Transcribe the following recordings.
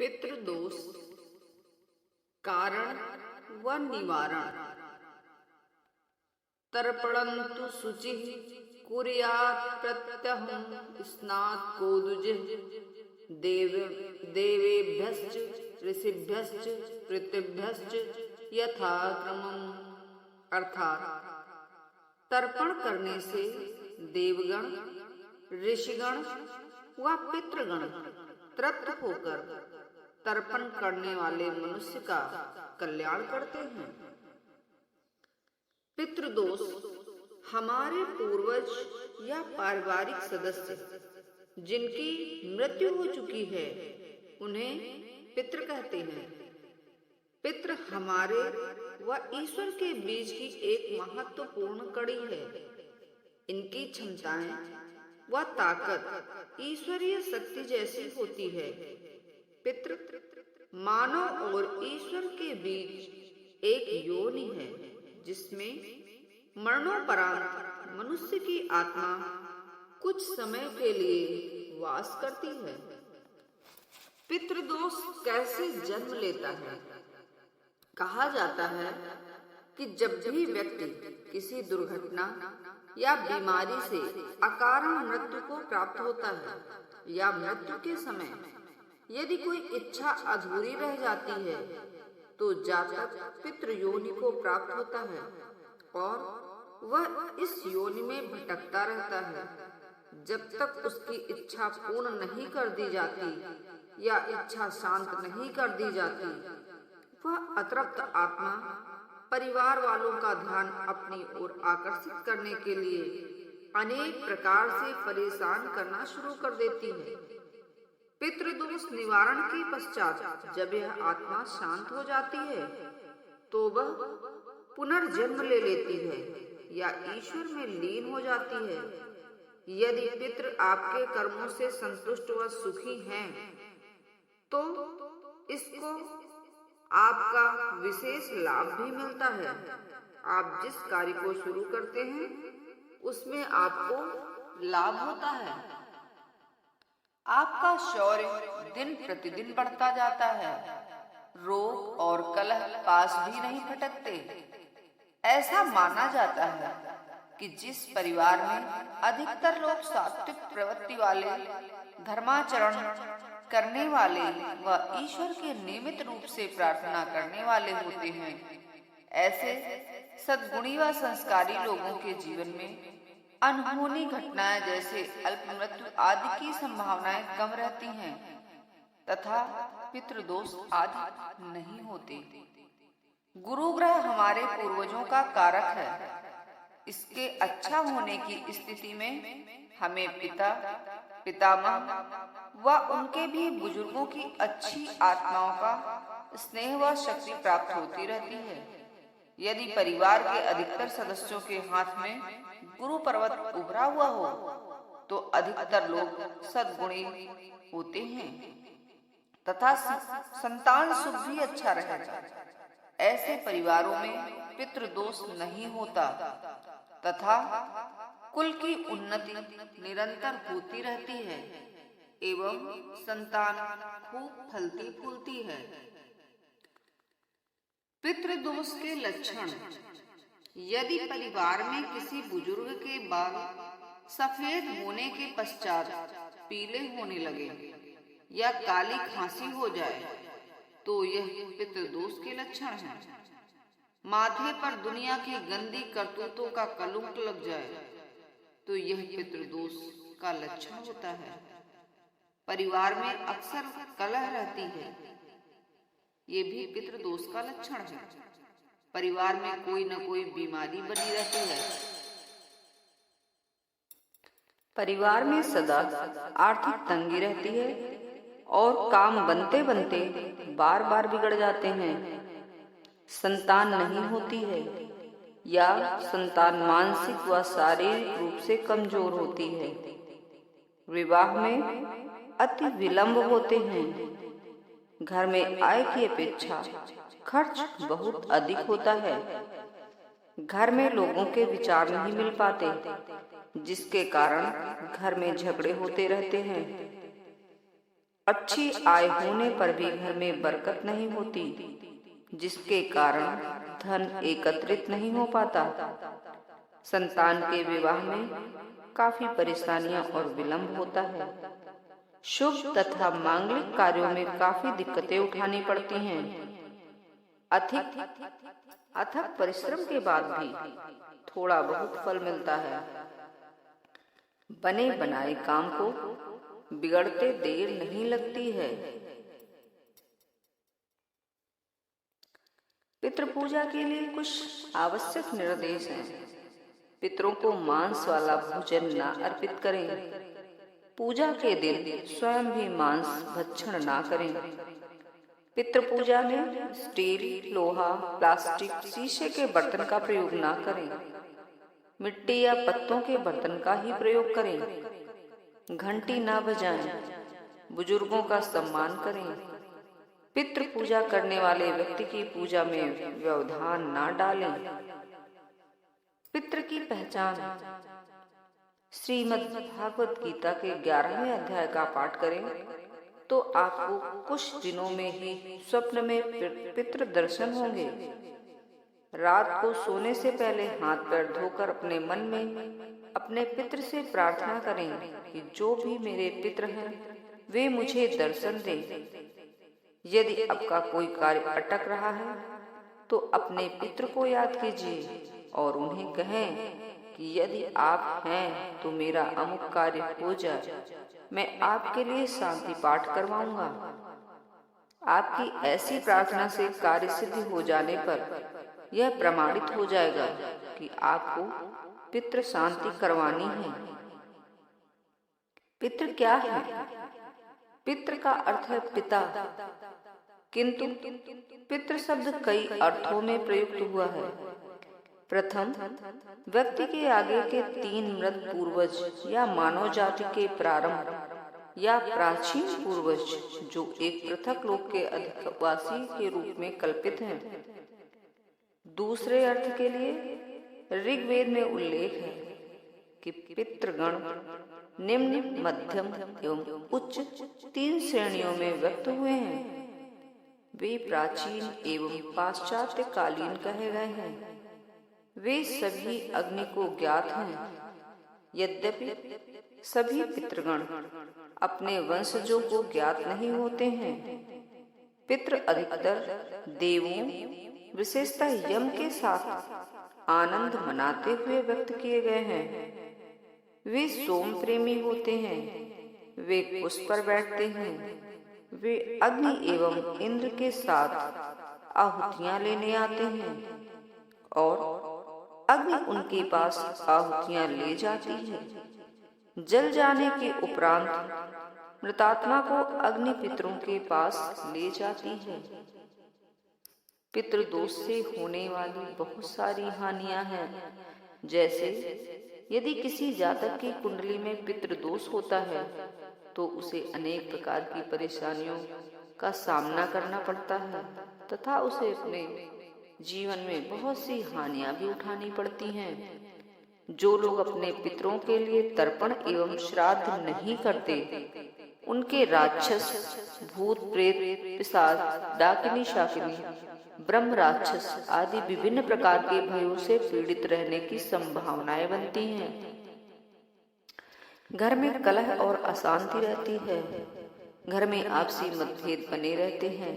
पितृदोष कारण व निवारण। तर्पणन्तु शुचिः कुर्यात् प्रत्यहं स्नात् कोदुजः देवेभ्यश्च ऋषिभ्यश्च पितृभ्यश्च यथाक्रमम्। अर्थात तर्पण करने से देवगण, ऋषिगण व पितृगण तृप्त होकर तर्पण करने वाले मनुष्य का कल्याण करते हैं। पितृदोष हमारे पूर्वज या पारिवारिक सदस्य जिनकी मृत्यु हो चुकी है उन्हें पितृ कहते हैं। पितृ हमारे व ईश्वर के बीच की एक महत्वपूर्ण कड़ी है। इनकी क्षमताएं व ताकत ईश्वरीय शक्ति जैसी होती है। पितृ मानव और ईश्वर के बीच एक योनि है जिसमें मरणोपरांत मनुष्य की आत्मा कुछ समय के लिए वास करती है। पितृदोष कैसे जन्म लेता है? कहा जाता है कि जब भी व्यक्ति किसी दुर्घटना या बीमारी से अकारण मृत्यु को प्राप्त होता है या मृत्यु के समय यदि कोई इच्छा अधूरी रह जाती है तो जातक पितृ योनि को प्राप्त होता है और वह इस योनि में भटकता रहता है जब तक उसकी इच्छा पूर्ण नहीं कर दी जाती या इच्छा शांत नहीं कर दी जाती। वह अतृप्त आत्मा परिवार वालों का ध्यान अपनी ओर आकर्षित करने के लिए अनेक प्रकार से परेशान करना शुरू कर देती है। पितृदोष निवारण के पश्चात जब यह आत्मा शांत हो जाती है तो वह पुनर्जन्म ले लेती है या ईश्वर में लीन हो जाती है। यदि पितृ आपके कर्मों से संतुष्ट व सुखी हैं तो इसको आपका विशेष लाभ भी मिलता है। आप जिस कार्य को शुरू करते हैं उसमें आपको लाभ होता है। आपका शौर्य दिन प्रतिदिन बढ़ता जाता है। रोग और कलह पास भी नहीं फटकते। ऐसा माना जाता है कि जिस परिवार में अधिकतर लोग सात्विक प्रवृत्ति वाले, धर्माचरण करने वाले व ईश्वर के नियमित रूप से प्रार्थना करने वाले होते हैं, ऐसे सद्गुणी व संस्कारी लोगों के जीवन में अनहोनी घटनाएं जैसे अल्प मृत्यु आदि की संभावनाएं कम रहती हैं तथा पितृदोष आदि नहीं होते। गुरु ग्रह हमारे पूर्वजों का कारक है। इसके अच्छा होने की स्थिति में हमें पिता, पितामह व उनके भी बुजुर्गों की अच्छी आत्माओं का स्नेह व शक्ति प्राप्त होती रहती है। यदि परिवार के अधिकतर सदस्यों के हाथ में गुरु पर्वत उभरा हुआ हो तो अधिकतर लोग सद्गुणी होते हैं तथा संतान सुख भी अच्छा रहेगा। ऐसे परिवारों में पितृदोष नहीं होता तथा कुल की उन्नति निरंतर होती रहती है एवं संतान खूब फलती फूलती है। पितृदोष के लक्षण। यदि परिवार में किसी बुजुर्ग के बाल सफेद होने के पश्चात पीले होने लगे या काली खांसी हो जाए तो यह पितृदोष के लक्षण है। माथे पर दुनिया की गंदी करतूतों का कलंक लग जाए तो यह पितृदोष का लक्षण होता है। परिवार में अक्सर कलह रहती है, ये भी पितृदोष का लक्षण है। परिवार में कोई न कोई बीमारी बनी रहती है। परिवार में सदा आर्थिक तंगी रहती है और काम बनते बनते बार बार बिगड़ जाते हैं। संतान नहीं होती है या संतान मानसिक व शारीरिक रूप से कमजोर होती है। विवाह में अति विलंब होते हैं। घर में आय की अपेक्षा खर्च बहुत अधिक होता है। घर में लोगों के विचार नहीं मिल पाते जिसके कारण घर में झगड़े होते रहते हैं। अच्छी आय होने पर भी घर में बरकत नहीं होती, जिसके कारण धन एकत्रित नहीं हो पाता। संतान के विवाह में काफी परेशानियां और विलंब होता है। शुभ तथा मांगलिक कार्यों में काफी दिक्कतें उठानी पड़ती हैं। अथक परिश्रम के बाद भी थोड़ा बहुत फल मिलता है। बने बनाए काम को बिगड़ते देर नहीं लगती है। पितृ पूजा के लिए कुछ आवश्यक निर्देश हैं। पितरों को मांस वाला भोजन न अर्पित करें। पूजा के दिन स्वयं भी मांस भक्षण ना करें। पितृ पूजा में स्टील, लोहा, प्लास्टिक, शीशे के बर्तन का प्रयोग ना करें। मिट्टी या पत्तों के बर्तन का ही प्रयोग करें। घंटी ना बजाएं। बुजुर्गों का सम्मान करें। पितृ पूजा करने वाले व्यक्ति की पूजा में व्यवधान ना डालें। पितृ की पहचान। श्रीमद् भागवत गीता के 11वें अध्याय का पाठ करें तो आपको कुछ दिनों में ही स्वप्न में पितृ दर्शन होंगे। रात को सोने से पहले हाथ पैर धोकर अपने मन में अपने पितृ से प्रार्थना करें कि जो भी मेरे पितृ हैं वे मुझे दर्शन दें। यदि आपका कोई कार्य अटक रहा है तो अपने पितृ को याद कीजिए और उन्हें कहें कि यदि आप हैं तो मेरा अमुक कार्य हो जाए, मैं आपके लिए शांति पाठ करवाऊंगा। आपकी ऐसी प्रार्थना से कार्य सिद्ध हो जाने पर यह प्रमाणित हो जाएगा कि आपको पितृ शांति करवानी है। पितृ क्या है? पितृ का अर्थ है पिता, किंतु पितृ शब्द कई अर्थों में प्रयुक्त हुआ है। प्रथम, व्यक्ति के आगे के 3 मृत पूर्वज या मानव जाति के प्रारंभ या प्राचीन पूर्वज जो एक पृथक लोक के अधिवासी के रूप में कल्पित हैं। दूसरे अर्थ के लिए ऋग्वेद में उल्लेख है कि पितृगण निम्न, मध्यम एवं उच्च 3 श्रेणियों में व्यक्त हुए हैं। वे प्राचीन एवं पाश्चात्य कालीन कहे गए हैं। वे सभी अग्नि को ज्ञात हैं। यद्यपि सभी पितृगण अपने वंशजों को ज्ञात नहीं होते हैं। पितृ अधिकतर देवों, विशेषतः यम के साथ आनंद मनाते हुए व्यक्त किए गए हैं। वे सोम प्रेमी होते हैं। वे कुश पर बैठते हैं। वे अग्नि एवं इंद्र के साथ आहुतियां लेने आते हैं और अग्नि उनके पास आहुतियां ले जाती है। जल जाने के उपरांत मृतात्मा को अग्नि पितरों के पास ले जाती है। पितृदोष से होने वाली बहुत सारी हानियां हैं। जैसे यदि किसी जातक की कुंडली में पितृदोष होता है तो उसे अनेक प्रकार की परेशानियों का सामना करना पड़ता है तथा उसे अपने जीवन में बहुत सी हानियां भी उठानी पड़ती हैं। जो लोग अपने पितरों के लिए तर्पण एवं श्राद्ध नहीं करते, उनके राक्षस, भूत प्रेत, पिशाच, डाकिनी शाकिनी, ब्रह्म राक्षस आदि विभिन्न प्रकार के भयों से पीड़ित रहने की संभावनाएं बनती हैं। घर में कलह और अशांति रहती है। घर में आपसी मतभेद बने रहते हैं।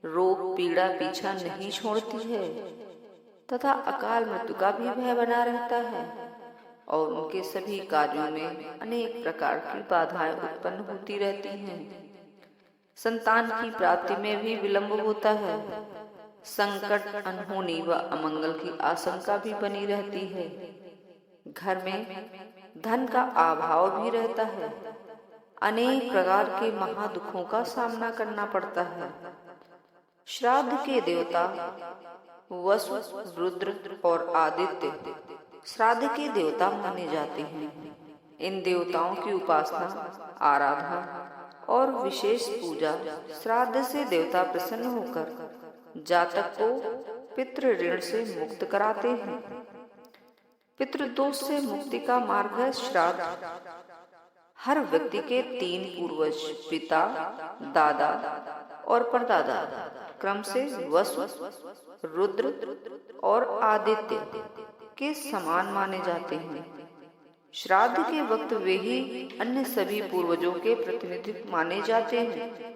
रोग पीड़ा पीछा नहीं छोड़ती है तथा अकाल मृत्यु का भी भय बना रहता है और उनके सभी कार्यों में अनेक प्रकार की बाधाएं उत्पन्न होती रहती हैं। संतान की प्राप्ति में भी विलंब होता है। संकट, अनहोनी व अमंगल की आशंका भी बनी रहती है। घर में धन का अभाव भी रहता है। अनेक प्रकार के महादुखों का सामना करना पड़ता है। श्राद्ध के देवता वसु, रुद्र और आदित्य श्राद्ध के देवता माने जाते हैं। इन देवताओं की उपासना, आराधना और विशेष पूजा श्राद्ध से देवता प्रसन्न होकर जातक को पितृ ऋण से मुक्त कराते हैं। पितृदोष से मुक्ति का मार्ग है श्राद्ध। हर व्यक्ति के 3 पूर्वज पिता, दादा और परदादा क्रम से वसु, रुद्र और आदित्य के समान माने जाते हैं। श्राद्ध के वक्त वे ही अन्य सभी पूर्वजों के प्रतिनिधि माने जाते हैं।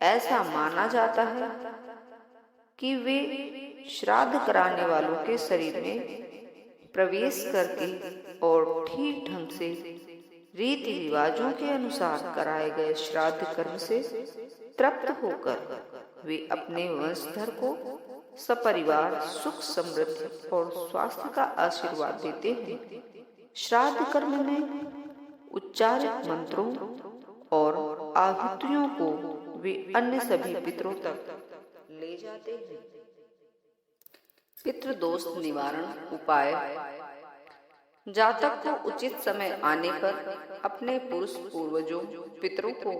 ऐसा माना जाता है कि वे श्राद्ध कराने वालों के शरीर में प्रवेश करके और ठीक ढंग से रीति रिवाजों के अनुसार कराए गए श्राद्ध कर्म से तृप्त होकर वे अपने वंशधर को सपरिवार सुख, समृद्धि और स्वास्थ्य का आशीर्वाद देते हैं। श्राद्ध कर्म में उच्चारित मंत्रों और आहुतियों को वे अन्य सभी पितरों तक ले जाते हैं। पितृदोष निवारण उपाय। जातक को उचित समय आने पर अपने पुरुष पूर्वजों पितरों को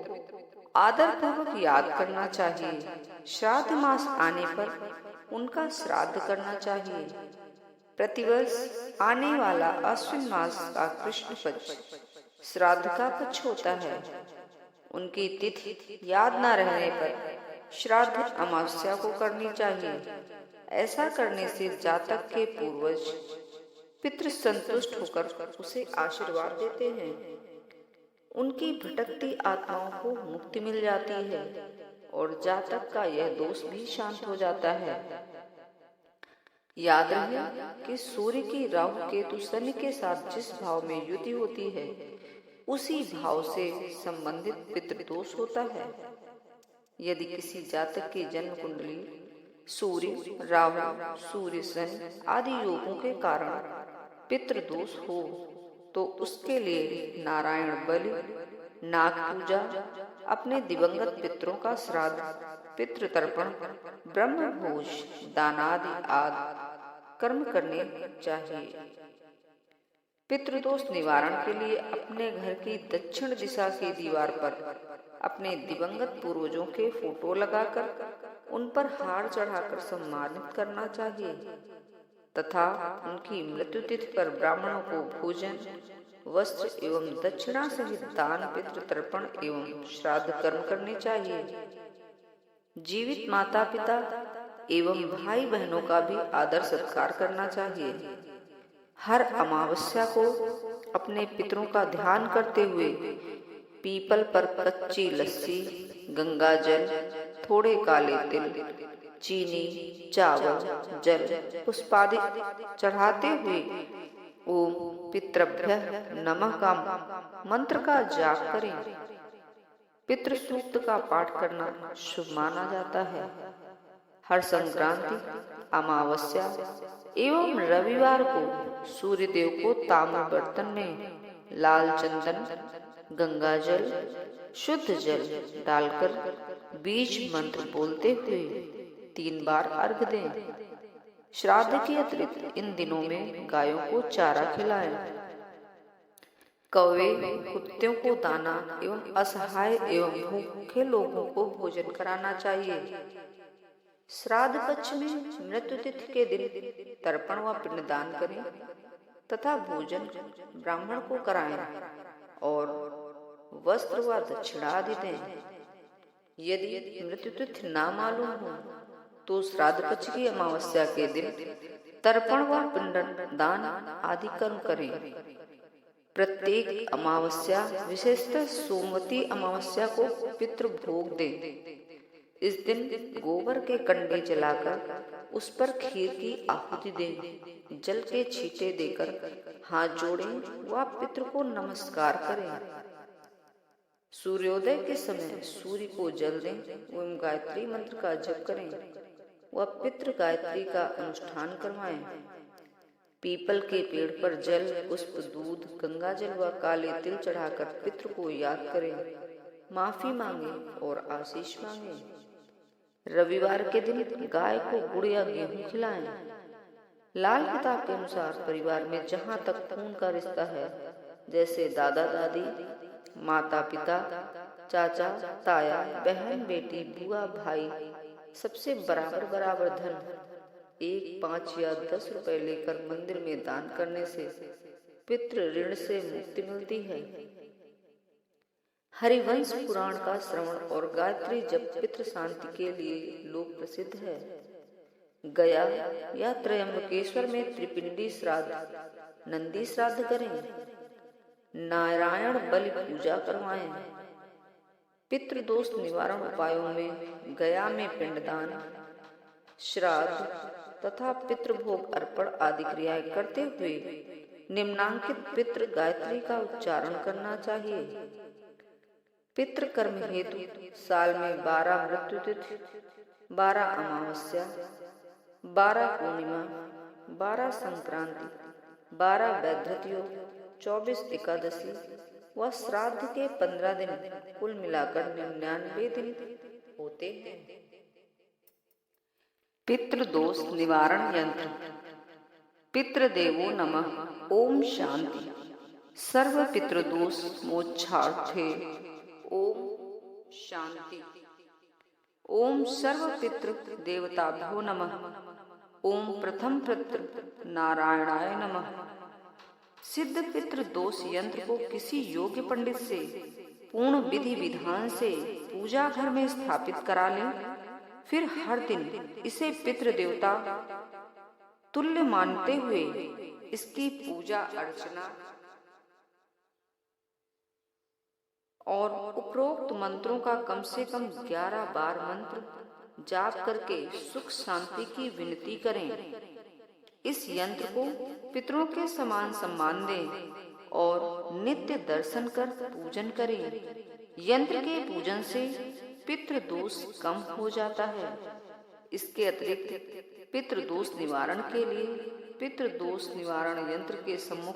आदर पूर्वक याद करना चाहिए। श्राद्ध मास आने पर उनका श्राद्ध करना चाहिए। प्रतिवर्ष आने वाला अश्विन मास का कृष्ण पक्ष श्राद्ध का पक्ष होता है। उनकी तिथि याद न रहने पर श्राद्ध अमावस्या को करनी चाहिए। ऐसा करने से जातक के पूर्वज पितृ संतुष्ट होकर उसे आशीर्वाद देते हैं। उनकी भटकती आत्माओं को मुक्ति मिल जाती है और जातक का यह दोष भी शांत हो जाता है। याद रहे कि सूर्य की राहु केतु शनि के साथ जिस भाव में युति होती है उसी भाव से संबंधित पितृदोष होता है। यदि किसी जातक की जन्म कुंडली सूर्य, राहु, सूर्य, शनि आदि योगों के कारण पितृदोष हो तो उसके लिए नारायण बलि, नाग पूजा, अपने दिवंगत पितरों का श्राद्ध, पितृतर्पण, ब्रह्म भोज, दानादि आदि कर्म करने चाहिए। पितृदोष निवारण के लिए अपने घर की दक्षिण दिशा की दीवार पर अपने दिवंगत पूर्वजों के फोटो लगाकर उन पर हार चढ़ाकर सम्मानित करना चाहिए तथा उनकी मृत्यु तिथि पर ब्राह्मणों को भोजन, वस्त्र एवं दक्षिणा सहित दान, पितृतर्पण एवं श्राद्ध कर्म करने चाहिए। जीवित माता पिता एवं भाई बहनों का भी आदर सत्कार करना चाहिए। हर अमावस्या को अपने पितरों का ध्यान करते हुए पीपल पर कच्ची लस्सी, गंगा जल, थोड़े काले तिल, चीनी, चावल, जल, पुष्पादि चढ़ाते हुए ओम पितृभ्यः नमः का मंत्र का जाप करें। पितृ सूक्त का पाठ करना शुभ माना जाता है। हर संक्रांति, अमावस्या एवं रविवार को सूर्य देव को ताम्र बर्तन में लाल चंदन, गंगा जल, शुद्ध जल डालकर बीज मंत्र बोलते हुए 3 बार अर्घ दें। श्राद्ध के अतिरिक्त इन दिनों में गायों को चारा खिलाएं। कौवे, कुत्तों को दाना एवं असहाय एवं भूखे लोगों को भोजन कराना चाहिए। श्राद्ध पक्ष में मृत्यु तिथि के दिन तर्पण व पिंडदान करें तथा भोजन ब्राह्मण को कराएं और वस्त्र व दक्षिणा आदि दें। यदि मृत्यु तिथि ना मालूम हो तो श्राद्ध पक्ष की अमावस्या के दिन तर्पण व पिंडदान आदि कर्म करें। प्रत्येक अमावस्या, विशेषतः सोमवती अमावस्या को पितृ भोग दें। इस दिन गोबर के कंडे जलाकर उस पर खीर की आहुति दें। जल के छींटे देकर हाथ जोड़ें व पितृ को नमस्कार करें। सूर्योदय के समय सूर्य को जल दें एवं गायत्री मंत्र का जप करें व पितृ गायत्री का अनुष्ठान करवाएं। पीपल के पेड़ पर जल, पुष्प, दूध, गंगा जल व काले तिल चढ़ाकर पितृ को याद करें, माफी मांगे और आशीष मांगे। रविवार के दिन गाय को गुड़ या गेहूं खिलाएं। लाल किताब के अनुसार परिवार में जहाँ तक खून का रिश्ता है, जैसे दादा दादी, माता पिता, चाचा ताया, बहन बेटी, बुआ भाई, सबसे बराबर बराबर धन 1, 5 या 10 रुपए लेकर मंदिर में दान करने से पितृ ऋण से मुक्ति मिलती है। हरिवंश पुराण का श्रवण और गायत्री जप पितृ शांति के लिए लोक प्रसिद्ध है। गया या त्रयंबकेश्वर में त्रिपिंडी श्राद्ध, नंदी श्राद्ध करें, नारायण बलि पूजा करवाएं। पितृदोष निवारण उपायों में गया में पिंडदान, श्राद्ध तथा पितृभोग अर्पण आदि क्रियाएं करते हुए निम्नांकित पितृ गायत्री का उच्चारण करना चाहिए। पितृ कर्म हेतु साल में 12 मृत्यु तिथि, 12 अमावस्या, 12 पूर्णिमा, 12 संक्रांति, 12 वैधृत योग, 24 एकादशी व श्राद्ध के 15 दिन कुल मिलाकर 99 दिन होते हैं। पितृदोष निवारण यंत्र। पितृदेवो नमः। ओम शांति। सर्व पितृदोष मोक्षार्थे ओम शांति। ओम सर्व पितृ देवताभ्यो नमः। ओम प्रथम पितृ नारायणाय नमः। सिद्ध पितृ दोष यंत्र को किसी योग्य पंडित से पूर्ण विधि विधान से पूजा घर में स्थापित करा लें। फिर हर दिन इसे पितृ देवता तुल्य मानते हुए इसकी पूजा अर्चना और उपरोक्त मंत्रों का कम से कम 11 बार मंत्र जाप करके सुख शांति की विनती करें। इस यंत्र को पितरों के समान सम्मान दें और नित्य दर्शन कर पूजन करें। यंत्र के पूजन से पितृदोष कम हो जाता है। इसके अतिरिक्त पितृदोष निवारण के लिए पितृदोष निवारण यंत्र के सम्मुख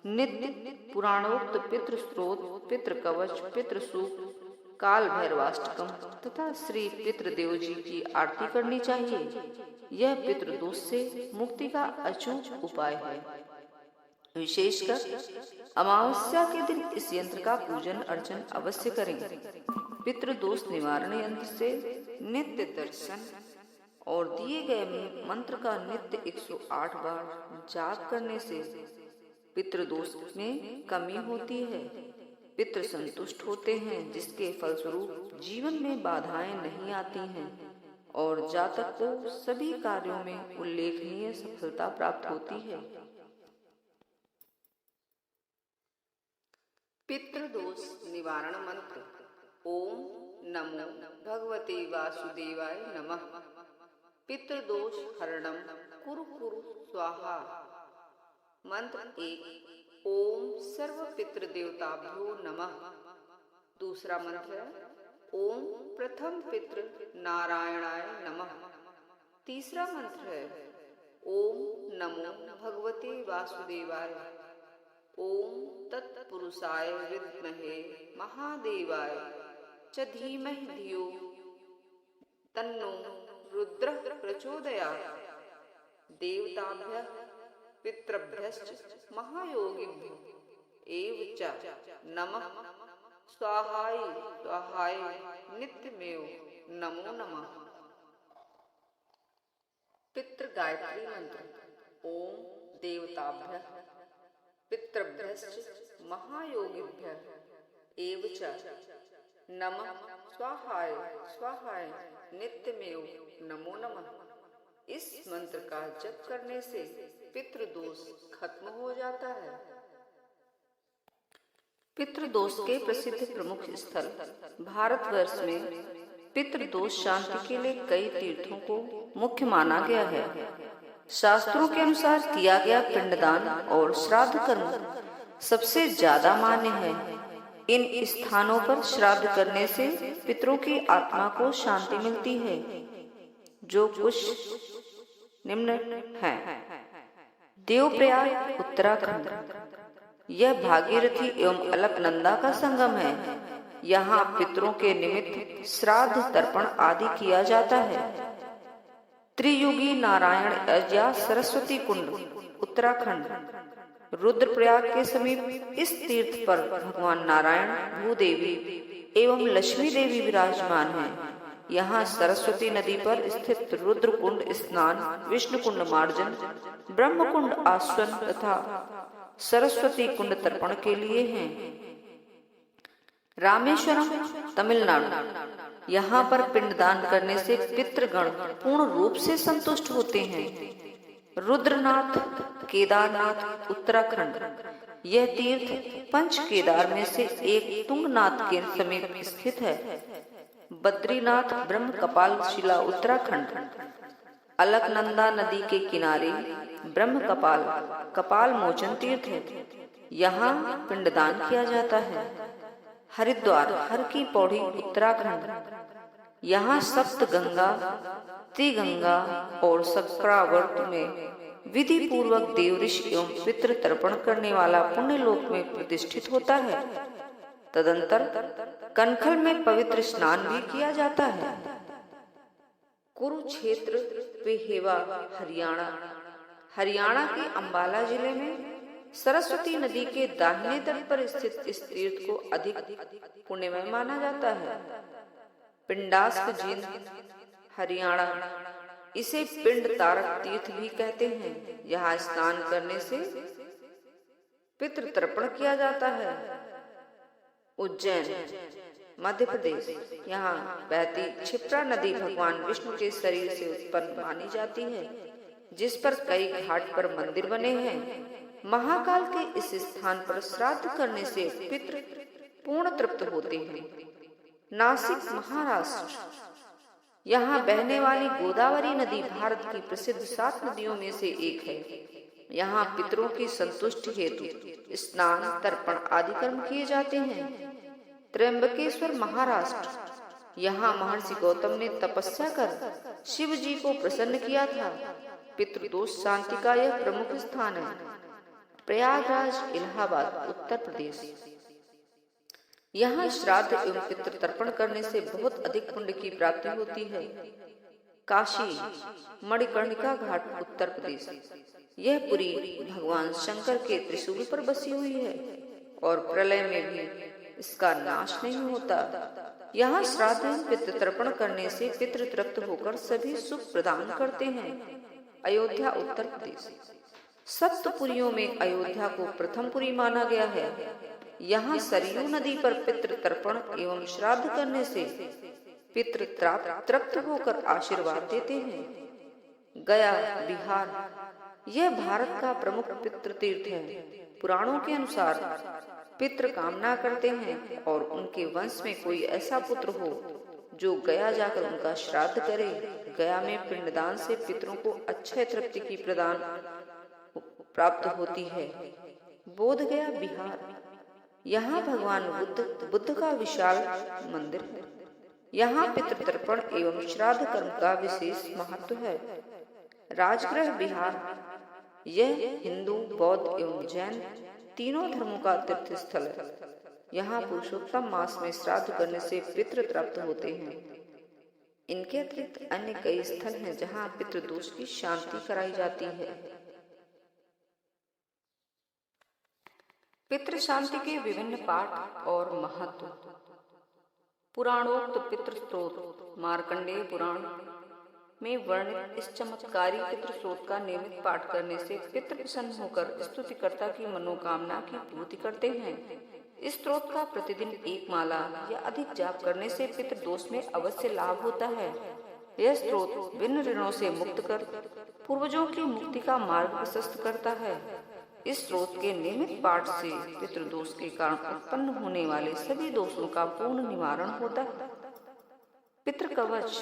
नित्य पुराणोक्त पितृ स्त्रोत, पितृ कवच, पितृ सूक्त, काल भैरवाष्टकम तथा श्री पितृदेव जी की आरती करनी चाहिए। यह पितृदोष से मुक्ति का अचूक उपाय है। विशेषकर अमावस्या के दिन इस यंत्र का पूजन अर्चन अवश्य करें। पितृदोष निवारण यंत्र से नित्य दर्शन और दिए गए मंत्र का नित्य 108 बार जाप करने से पितृदोष में कमी होती है। पितृ संतुष्ट होते हैं, जिसके फलस्वरूप जीवन में बाधाएं नहीं आती हैं और जातक को सभी कार्यों में उल्लेखनीय सफलता प्राप्त होती है। पितृदोष निवारण मंत्र। ओम नमो भगवते वासुदेवाय नमः। पितृदोष हरणम कुरु कुरु स्वाहा। मंत्र 1। ओम सर्व पितृदेवताभ्यो नमः। दूसरा मंत्र है ओम प्रथम पितृ नारायणाय नमः। तीसरा मंत्र है ओम नमो भगवते वासुदेवाय। ओम तत्पुरुषाय विद्महे महादेवाय च धीमहि धियो तन्नो रुद्रः प्रचोदयात्। देवताभ्यः पितृभ्यश्च महायोगिभ्यो एव च नमः। स्वाहाय स्वाहाय नित्यमेव नमो नमः। पितृ गायत्री मंत्र। ओम देवताभ्यः पितृभ्यश्च महायोगिभ्यः एव च नमः। स्वाहाय स्वाहाय नित्यमेव नमो नमः। इस मंत्र का जप करने से पितृदोष खत्म हो जाता है। पितृदोष के प्रसिद्ध प्रमुख स्थल। भारतवर्ष में पितृदोष शांति के लिए कई तीर्थों को मुख्य माना गया है। शास्त्रों के अनुसार किया गया पिंडदान और श्राद्ध कर्म सबसे ज्यादा मान्य है। इन स्थानों पर श्राद्ध करने से पितरों की आत्मा को शांति मिलती है, जो कुछ निम्न है। देवप्रयाग उत्तराखंड। यह भागीरथी एवं अलकनंदा का संगम है। यहाँ पितरों के निमित्त श्राद्ध तर्पण आदि किया जाता है। त्रियुगी नारायण या सरस्वती कुंड उत्तराखंड। रुद्रप्रयाग के समीप इस तीर्थ पर भगवान नारायण, भूदेवी एवं लक्ष्मी देवी विराजमान हैं। यहाँ सरस्वती नदी पर स्थित रुद्र कुंड स्नान, विष्णु कुंड मार्जन, ब्रह्म कुंड आस्वन तथा सरस्वती कुंड तर्पण के लिए हैं। रामेश्वरम, तमिलनाडु। यहाँ पर पिंडदान करने से पितृगण पूर्ण रूप से संतुष्ट होते हैं। रुद्रनाथ, केदारनाथ, उत्तराखंड। यह तीर्थ पंच केदार में से एक तुंगनाथ के समीप स्थित है। बद्रीनाथ, ब्रह्म कपाल शिला, उत्तराखंड। अलकनंदा नदी के किनारे ब्रह्म कपाल कपाल मोचन तीर्थ है। यहाँ पिंडदान किया जाता है। हरिद्वार, हर की पौड़ी, उत्तराखंड। यहाँ सप्त गंगा, त्रिगंगा और सक्रावर्त में विधि पूर्वक देव ऋषि एवं पितृ तर्पण करने वाला पुण्य लोक में प्रतिष्ठित होता है। तदंतर कनखल में पवित्र स्नान भी किया जाता है। कुरुक्षेत्र, पेहेवा, हरियाणा। हरियाणा के अंबाला जिले में सरस्वती नदी के दाहिने तट पर स्थित इस तीर्थ को अधिक पुण्यमय माना जाता है। पिंडास्क जींद, हरियाणा। इसे पिंड तारक तीर्थ भी कहते हैं। यहाँ स्नान करने से पितृ तर्पण किया जाता है। उज्जैन, मध्य प्रदेश। यहाँ बहती क्षिप्रा नदी भगवान विष्णु के शरीर से उत्पन्न मानी जाती है, जिस पर कई घाट पर मंदिर बने हैं। महाकाल के इस स्थान पर श्राद्ध करने से पितृ पूर्ण तृप्त होते हैं। नासिक, महाराष्ट्र। यहाँ बहने वाली गोदावरी नदी भारत की प्रसिद्ध 7 नदियों में से एक है। यहाँ पितरों की संतुष्टि हेतु स्नान, तर्पण आदि कर्म किए जाते हैं। त्र्यंबकेश्वर, महाराष्ट्र। यहाँ महर्षि गौतम ने तपस्या कर शिव जी को प्रसन्न किया था। पितृदोष शांति का यह प्रमुख स्थान है। प्रयागराज, इलाहाबाद, उत्तर प्रदेश। यहाँ श्राद्ध एवं पितृ तर्पण करने से बहुत अधिक पुण्य की प्राप्ति होती है। काशी, मणिकर्णिका घाट, उत्तर प्रदेश। यह पुरी भगवान शंकर के त्रिशूल पर बसी हुई है और प्रलय में भी इसका नाश नहीं होता। यहाँ श्राद्ध एवं पितृ तर्पण करने से पितृ तृप्त होकर सभी सुख प्रदान करते हैं। अयोध्या, उत्तर प्रदेश। सप्तपुरियों में अयोध्या को प्रथम पुरी माना गया है। यहाँ सरयू नदी पर पितृ तर्पण एवं श्राद्ध करने से पितृ तृप्त होकर आशीर्वाद देते हैं। गया, बिहार। यह भारत का प्रमुख पितृ तीर्थ है। पुराणों के अनुसार पितृ कामना करते हैं और उनके वंश में कोई ऐसा पुत्र हो जो गया जाकर उनका श्राद्ध करे। गया में पिंडदान से पितरों को अक्षय तृप्ति की प्रदान प्राप्त होती है। बोध गया, बिहार। यहाँ भगवान बुद्ध का विशाल मंदिर है। यहाँ पितृ तर्पण एवं श्राद्ध कर्म का विशेष महत्व है। राजगृह, बिहार। यह हिंदू, बौद्ध एवं जैन तीनों धर्मों का तीर्थ स्थल है। यहाँ पुरुषोत्तम मास में श्राद्ध करने से पितृ प्राप्त होते हैं। इनके अतिरिक्त अन्य कई स्थल हैं जहाँ पितृदोष की शांति कराई जाती है। पितृ शांति के विभिन्न पाठ और महत्व। पुराणोक्त पितृ स्त्रोत। मार्कंडेय पुराण में वर्णित इस चमत्कारी पितृ स्त्रोत का नियमित पाठ करने से पितृ प्रसन्न होकर स्तुतिकर्ता की मनोकामना की पूर्ति करते हैं। इस स्त्रोत का प्रतिदिन एक माला या अधिक जाप करने से पितृ दोष में अवश्य लाभ होता है। यह स्त्रोत भिन्न ऋणों से मुक्त कर पूर्वजों की मुक्ति का मार्ग प्रशस्त करता है। इस स्त्रोत के नियमित पाठ से पितृदोष के कारण उत्पन्न होने वाले सभी दोषों का पूर्ण निवारण होता है। पितृ कवच।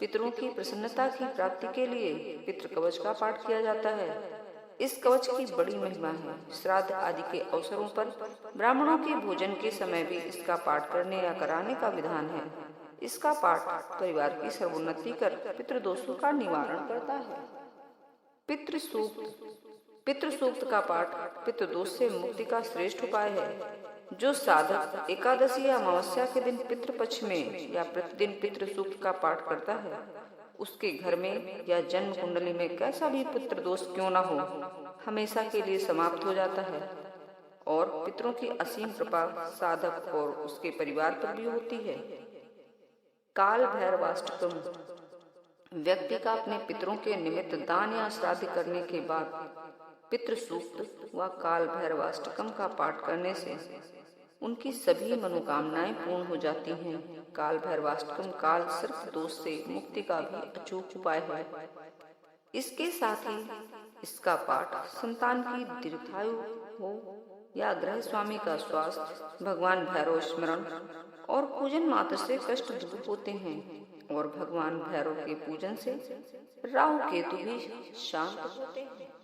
पितरों की प्रसन्नता की प्राप्ति के लिए पितृ कवच का पाठ किया जाता है। इस कवच की बड़ी महिमा है। श्राद्ध आदि के अवसरों पर ब्राह्मणों के भोजन के समय भी इसका पाठ करने या कराने का विधान है। इसका पाठ परिवार की सर्वोन्नति कर पितृदोषों का निवारण करता है। पितृ सूक्त। पितृ सूक्त का पाठ पितृदोष से मुक्ति का श्रेष्ठ उपाय है। जो साधक एकादशी या अमावस्या के दिन पितृपक्ष में या प्रतिदिन पितृ सूक्त का पाठ करता है, उसके घर में या जन्म कुंडली में कैसा भी पितृ दोष क्यों न हो, हमेशा के लिए समाप्त हो जाता है और पितरों की असीम कृपा साधक और उसके परिवार पर भी होती है। काल भैरवाष्टकम। व्यक्ति का अपने पितरों के निमित्त दान या श्राद्ध करने के बाद पितृ सूक्त व काल भैरवाष्टकम का पाठ करने से उनकी सभी मनोकामनाएं पूर्ण हो जाती हैं। काल भैरवाष्टकम काल सिर्फ दोष से मुक्ति का भी अचूक उपाय है। इसके साथ ही इसका पाठ संतान की दीर्घायु हो या गृह स्वामी का स्वास्थ्य, भगवान भैरव स्मरण और पूजन मात्र से कष्ट दूर होते हैं और भगवान भैरव के पूजन से राहु केतु भी शांत होते हैं।